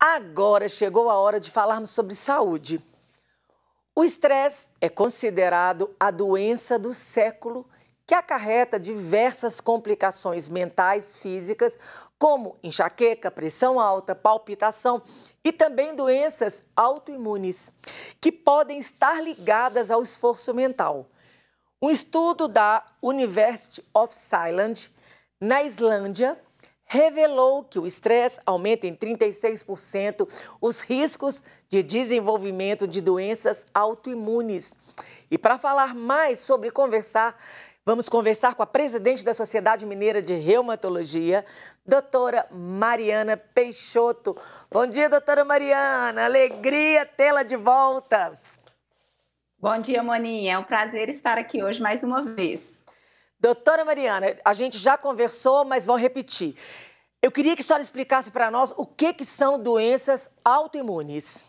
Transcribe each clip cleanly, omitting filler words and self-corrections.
Agora chegou a hora de falarmos sobre saúde. O estresse é considerado a doença do século que acarreta diversas complicações mentais, físicas, como enxaqueca, pressão alta, palpitação e também doenças autoimunes, que podem estar ligadas ao esforço mental. Um estudo da University of Scotland, na Islândia, revelou que o estresse aumenta em 36% os riscos de desenvolvimento de doenças autoimunes. E para falar mais sobre vamos conversar com a presidente da Sociedade Mineira de Reumatologia, doutora Mariana Peixoto. Bom dia, doutora Mariana. Alegria tê-la de volta. Bom dia, Moninha. É um prazer estar aqui hoje mais uma vez. Doutora Mariana, a gente já conversou, mas vamos repetir. Eu queria que a senhora explicasse para nós o que são doenças autoimunes.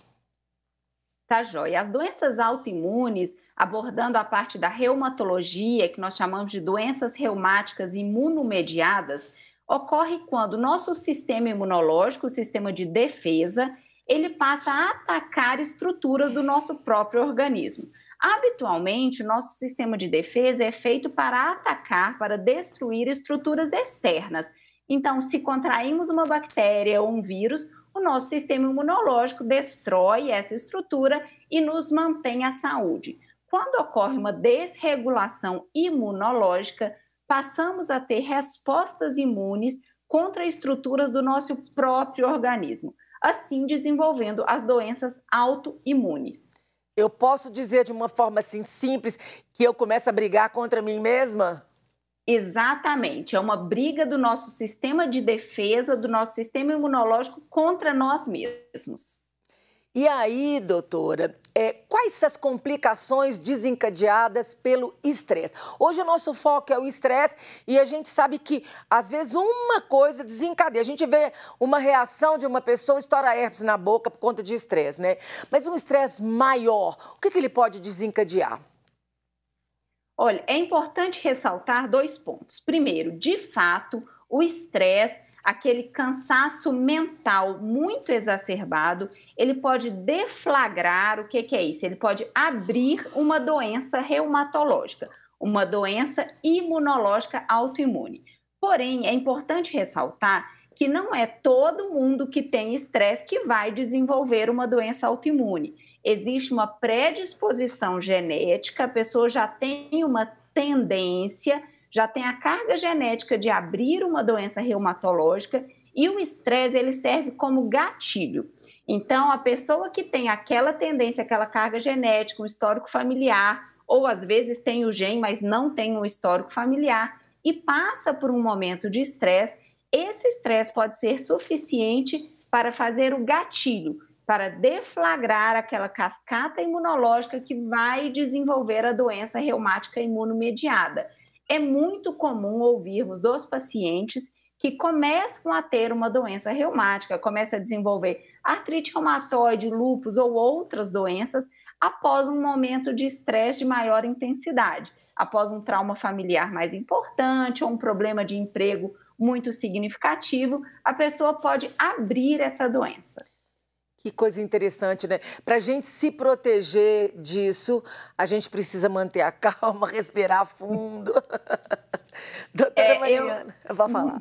Tá joia. As doenças autoimunes, abordando a parte da reumatologia, que nós chamamos de doenças reumáticas imunomediadas, ocorre quando o nosso sistema imunológico, o sistema de defesa, ele passa a atacar estruturas do nosso próprio organismo. Habitualmente, o nosso sistema de defesa é feito para atacar, para destruir estruturas externas. Então, se contraímos uma bactéria ou um vírus, o nosso sistema imunológico destrói essa estrutura e nos mantém a saúde. Quando ocorre uma desregulação imunológica, passamos a ter respostas imunes contra estruturas do nosso próprio organismo, assim desenvolvendo as doenças autoimunes. Eu posso dizer de uma forma assim simples que eu começo a brigar contra mim mesma? Exatamente, é uma briga do nosso sistema de defesa, do nosso sistema imunológico contra nós mesmos. E aí, doutora, quais as complicações desencadeadas pelo estresse? Hoje o nosso foco é o estresse e a gente sabe que, às vezes, uma coisa desencadeia. A gente vê uma reação de uma pessoa, estoura herpes na boca por conta de estresse, né? Mas um estresse maior, o que ele pode desencadear? Olha, é importante ressaltar dois pontos. Primeiro, de fato, o estresse, aquele cansaço mental muito exacerbado, ele pode deflagrar, o que é isso? Ele pode abrir uma doença reumatológica, uma doença imunológica autoimune. Porém, é importante ressaltar que não é todo mundo que tem estresse que vai desenvolver uma doença autoimune. Existe uma predisposição genética, a pessoa já tem uma tendência, já tem a carga genética de abrir uma doença reumatológica e o estresse ele serve como gatilho. Então, a pessoa que tem aquela tendência, aquela carga genética, um histórico familiar, ou às vezes tem o gene, mas não tem um histórico familiar, e passa por um momento de estresse, esse estresse pode ser suficiente para fazer o gatilho, para deflagrar aquela cascata imunológica que vai desenvolver a doença reumática imunomediada. É muito comum ouvirmos dos pacientes que começam a ter uma doença reumática, começam a desenvolver artrite reumatoide, lúpus ou outras doenças após um momento de estresse de maior intensidade, após um trauma familiar mais importante ou um problema de emprego muito significativo, a pessoa pode abrir essa doença. Que coisa interessante, né? Para a gente se proteger disso, a gente precisa manter a calma, respirar fundo. Doutora Mariana, vou falar.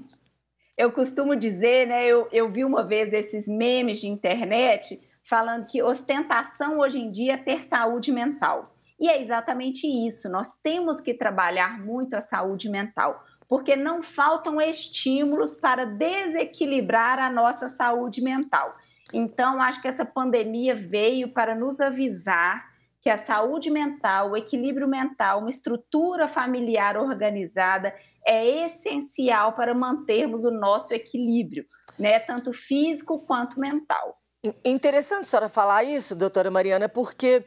Eu costumo dizer, né? Eu vi uma vez esses memes de internet falando que ostentação hoje em dia é ter saúde mental. E é exatamente isso, nós temos que trabalhar muito a saúde mental, porque não faltam estímulos para desequilibrar a nossa saúde mental. Então, acho que essa pandemia veio para nos avisar que a saúde mental, o equilíbrio mental, uma estrutura familiar organizada é essencial para mantermos o nosso equilíbrio, né? Tanto físico quanto mental. Interessante a senhora falar isso, doutora Mariana, porque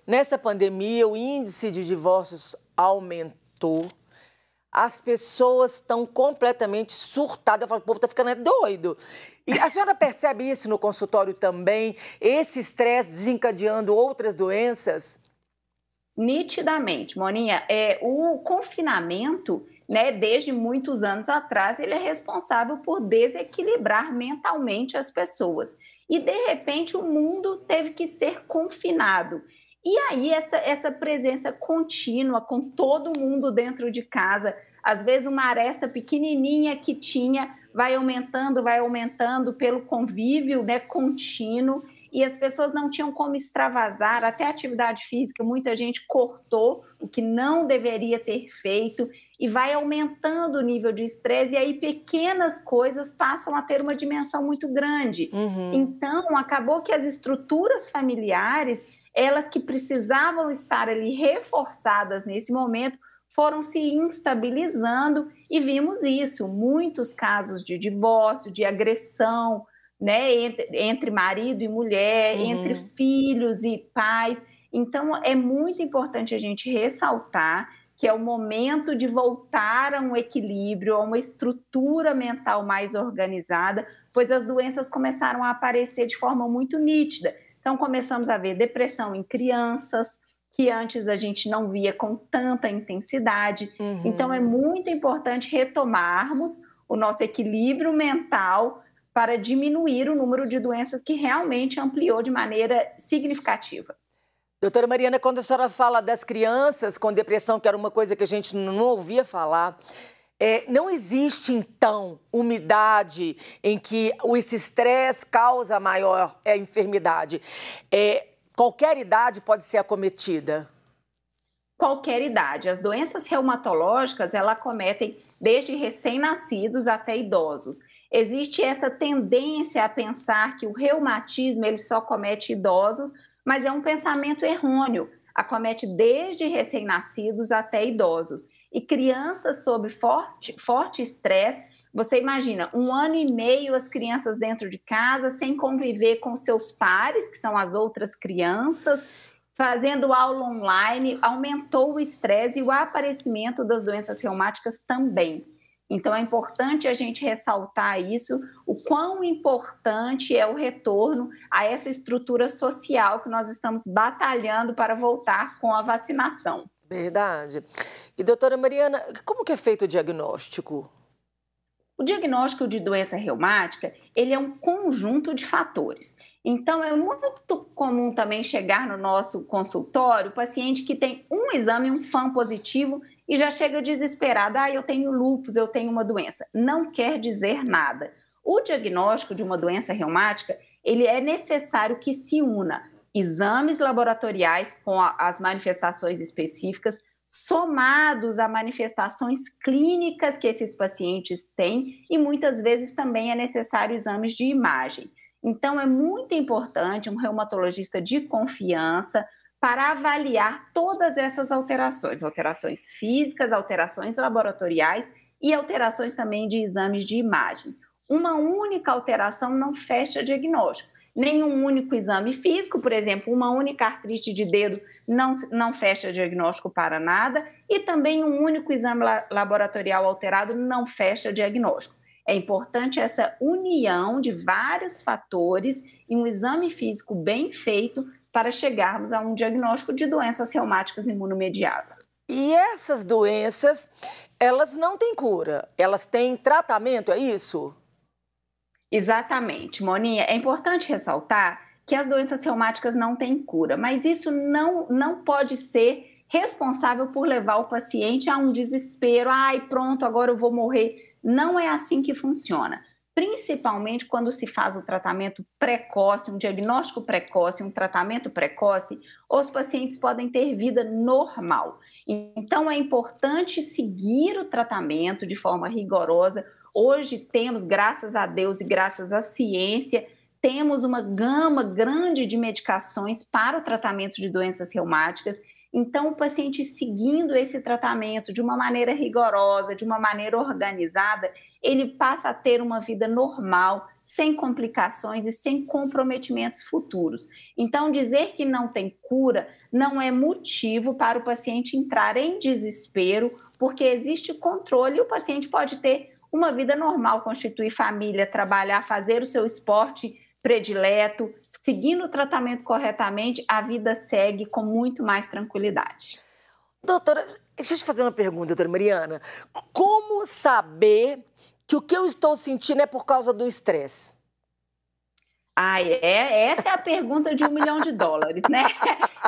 nessa pandemia o índice de divórcios aumentou. As pessoas estão completamente surtadas. Eu falo, o povo está ficando doido. E a senhora percebe isso no consultório também? Esse estresse desencadeando outras doenças? Nitidamente, Moninha, o confinamento, né, desde muitos anos atrás, ele é responsável por desequilibrar mentalmente as pessoas. e, de repente, o mundo teve que ser confinado. E aí, essa presença contínua, com todo mundo dentro de casa, às vezes uma aresta pequenininha que tinha, vai aumentando pelo convívio, né, contínuo, e as pessoas não tinham como extravasar, até a atividade física, muita gente cortou o que não deveria ter feito, e vai aumentando o nível de estresse, e aí pequenas coisas passam a ter uma dimensão muito grande. Então, acabou que as estruturas familiares, elas que precisavam estar ali reforçadas nesse momento, foram se instabilizando e vimos isso, muitos casos de divórcio, de agressão, né, entre marido e mulher, entre filhos e pais. Então, é muito importante a gente ressaltar que é o momento de voltar a um equilíbrio, a uma estrutura mental mais organizada, pois as doenças começaram a aparecer de forma muito nítida. Então, começamos a ver depressão em crianças, que antes a gente não via com tanta intensidade. Então, é muito importante retomarmos o nosso equilíbrio mental para diminuir o número de doenças que realmente ampliou de maneira significativa. Doutora Mariana, quando a senhora fala das crianças com depressão, que era uma coisa que a gente não ouvia falar, não existe, então, uma idade em que esse estresse causa maior enfermidade. Qualquer idade pode ser acometida? Qualquer idade. As doenças reumatológicas, elas acometem desde recém-nascidos até idosos. Existe essa tendência a pensar que o reumatismo ele só comete idosos, mas é um pensamento errôneo. Acomete desde recém-nascidos até idosos. E crianças sob forte estresse, você imagina, 1 ano e meio as crianças dentro de casa, sem conviver com seus pares, que são as outras crianças, fazendo aula online, aumentou o estresse e o aparecimento das doenças reumáticas também. Então, é importante a gente ressaltar isso, o quão importante é o retorno a essa estrutura social que nós estamos batalhando para voltar com a vacinação. Verdade. E, doutora Mariana, como que é feito o diagnóstico? O diagnóstico de doença reumática, ele é um conjunto de fatores. Então, é muito comum também chegar no nosso consultório o paciente que tem um exame, um FAM positivo, e já chega desesperado. Eu tenho lúpus, eu tenho uma doença. Não quer dizer nada. O diagnóstico de uma doença reumática, ele é necessário que se una exames laboratoriais com as manifestações específicas, somados a manifestações clínicas que esses pacientes têm, e muitas vezes também é necessário exames de imagem. Então, é muito importante um reumatologista de confiança para avaliar todas essas alterações, alterações físicas, alterações laboratoriais e alterações também de exames de imagem. Uma única alteração não fecha diagnóstico. Nenhum único exame físico, por exemplo, uma única artrite de dedo não fecha diagnóstico para nada, e também um único exame laboratorial alterado não fecha diagnóstico. É importante essa união de vários fatores e um exame físico bem feito para chegarmos a um diagnóstico de doenças reumáticas imunomediadas. E essas doenças, elas não têm cura, elas têm tratamento, é isso? Exatamente, Moninha. É importante ressaltar que as doenças reumáticas não têm cura, mas isso não pode ser responsável por levar o paciente a um desespero. Pronto, agora eu vou morrer. Não é assim que funciona. Principalmente quando se faz o tratamento precoce, um diagnóstico precoce, um tratamento precoce, os pacientes podem ter vida normal. Então, é importante seguir o tratamento de forma rigorosa. Hoje temos, graças a Deus e graças à ciência, temos uma gama grande de medicações para o tratamento de doenças reumáticas. Então, o paciente seguindo esse tratamento de uma maneira rigorosa, de uma maneira organizada, ele passa a ter uma vida normal, sem complicações e sem comprometimentos futuros. Então, dizer que não tem cura não é motivo para o paciente entrar em desespero, porque existe controle e o paciente pode ter uma vida normal, constituir família, trabalhar, fazer o seu esporte predileto, seguindo o tratamento corretamente, a vida segue com muito mais tranquilidade. Doutora, deixa eu te fazer uma pergunta, doutora Mariana. Como saber que o que eu estou sentindo é por causa do estresse? Essa é a pergunta de US$ 1 milhão, né?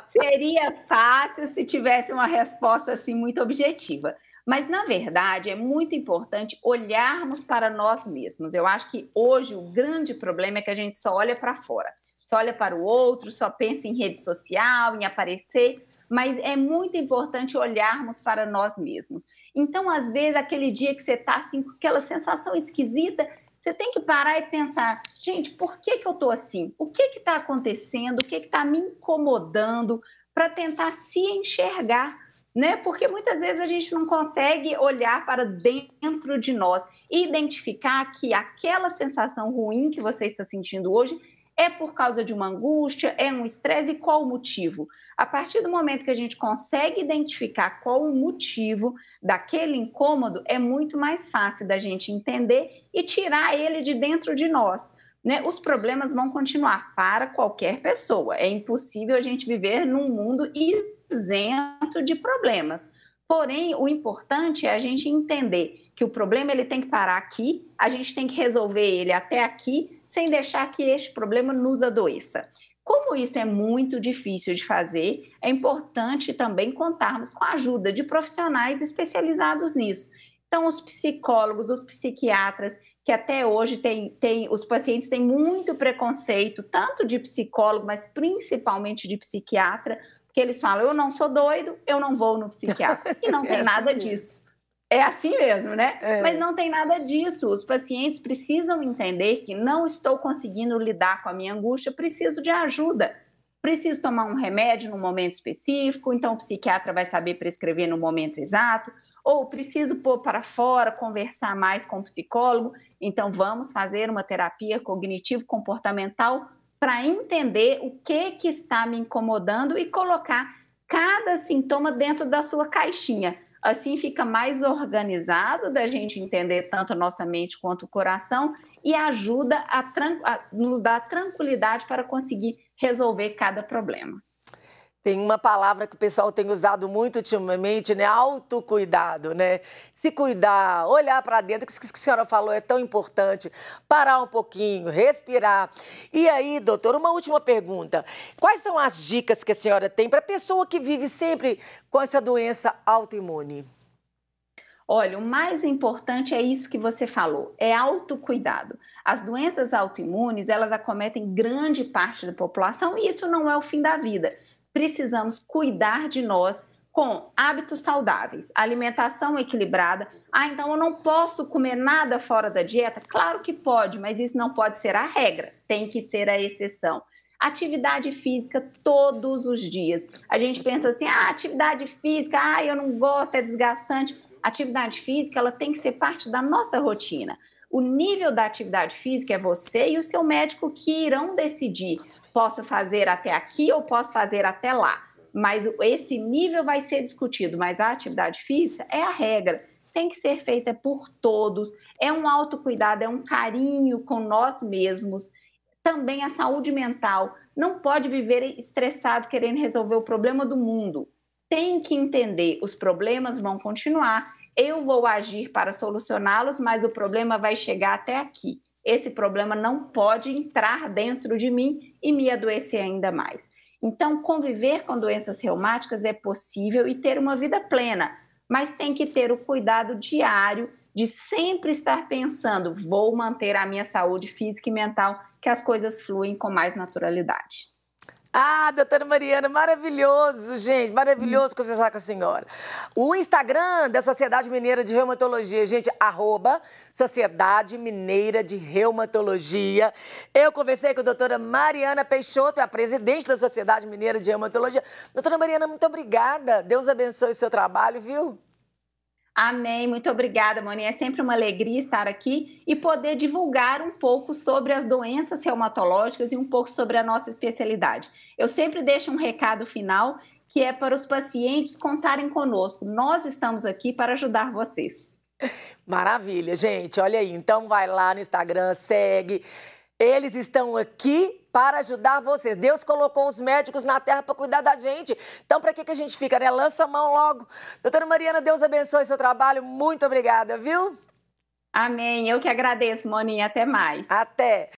Seria fácil se tivesse uma resposta assim muito objetiva. Mas, na verdade, é muito importante olharmos para nós mesmos. Eu acho que hoje o grande problema é que a gente só olha para fora, só olha para o outro, só pensa em rede social, em aparecer, mas é muito importante olharmos para nós mesmos. Então, às vezes, aquele dia que você está assim, com aquela sensação esquisita, você tem que parar e pensar, gente, por que eu estou assim? O que está acontecendo? O que está me incomodando? Para tentar se enxergar, né? Porque muitas vezes a gente não consegue olhar para dentro de nós e identificar que aquela sensação ruim que você está sentindo hoje é por causa de uma angústia, é um estresse, e qual o motivo? A partir do momento que a gente consegue identificar qual o motivo daquele incômodo, é muito mais fácil da gente entender e tirar ele de dentro de nós, né? Os problemas vão continuar para qualquer pessoa. É impossível a gente viver num mundo isento de problemas. Porém, o importante é a gente entender que o problema ele tem que parar aqui, a gente tem que resolver ele até aqui, sem deixar que este problema nos adoeça. Como isso é muito difícil de fazer, é importante também contarmos com a ajuda de profissionais especializados nisso. Então, os psicólogos, os psiquiatras, que até hoje os pacientes têm muito preconceito, tanto de psicólogo, mas principalmente de psiquiatra, porque eles falam, eu não sou doido, eu não vou no psiquiatra. E não tem nada disso. É assim mesmo, né? Mas não tem nada disso. Os pacientes precisam entender que não estou conseguindo lidar com a minha angústia, preciso de ajuda. Preciso tomar um remédio num momento específico, então o psiquiatra vai saber prescrever no momento exato, ou preciso pôr para fora, conversar mais com o psicólogo, então vamos fazer uma terapia cognitivo-comportamental para entender o que está me incomodando e colocar cada sintoma dentro da sua caixinha. Assim fica mais organizado da gente entender tanto a nossa mente quanto o coração e ajuda a nos dar tranquilidade para conseguir resolver cada problema. Tem uma palavra que o pessoal tem usado muito ultimamente, né? Autocuidado, né? Se cuidar, olhar para dentro, que a senhora falou é tão importante. Parar um pouquinho, respirar. E aí, doutora, uma última pergunta. Quais são as dicas que a senhora tem para a pessoa que vive sempre com essa doença autoimune? Olha, o mais importante é isso que você falou, é autocuidado. As doenças autoimunes, elas acometem grande parte da população e isso não é o fim da vida. Precisamos cuidar de nós com hábitos saudáveis, alimentação equilibrada. Então eu não posso comer nada fora da dieta? Claro que pode, mas isso não pode ser a regra, tem que ser a exceção. Atividade física todos os dias. A gente pensa assim, atividade física, eu não gosto, é desgastante. Atividade física, ela tem que ser parte da nossa rotina. O nível da atividade física é você e o seu médico que irão decidir. Posso fazer até aqui ou posso fazer até lá. Mas esse nível vai ser discutido. Mas a atividade física é a regra. Tem que ser feita por todos. É um autocuidado, é um carinho com nós mesmos. Também a saúde mental. Não pode viver estressado querendo resolver o problema do mundo. Tem que entender, os problemas vão continuar. Eu vou agir para solucioná-los, mas o problema vai chegar até aqui. Esse problema não pode entrar dentro de mim e me adoecer ainda mais. Então, conviver com doenças reumáticas é possível e ter uma vida plena, mas tem que ter o cuidado diário de sempre estar pensando, vou manter a minha saúde física e mental, que as coisas fluem com mais naturalidade. Doutora Mariana, maravilhoso, gente, maravilhoso conversar com a senhora. O Instagram da Sociedade Mineira de Reumatologia, gente, @Sociedade Mineira de Reumatologia. Eu conversei com a doutora Mariana Peixoto, é a presidente da Sociedade Mineira de Reumatologia. Doutora Mariana, muito obrigada. Deus abençoe o seu trabalho, viu? Amém, muito obrigada, Moni. É sempre uma alegria estar aqui e poder divulgar um pouco sobre as doenças reumatológicas e um pouco sobre a nossa especialidade. Eu sempre deixo um recado final, que é para os pacientes contarem conosco. Nós estamos aqui para ajudar vocês. Maravilha, gente. Olha aí, então vai lá no Instagram, segue. Eles estão aqui para ajudar vocês. Deus colocou os médicos na terra para cuidar da gente. Então, para que a gente fica, né? Lança a mão logo. Doutora Mariana, Deus abençoe seu trabalho. Muito obrigada, viu? Amém. Eu que agradeço, Moninha. Até mais. Até.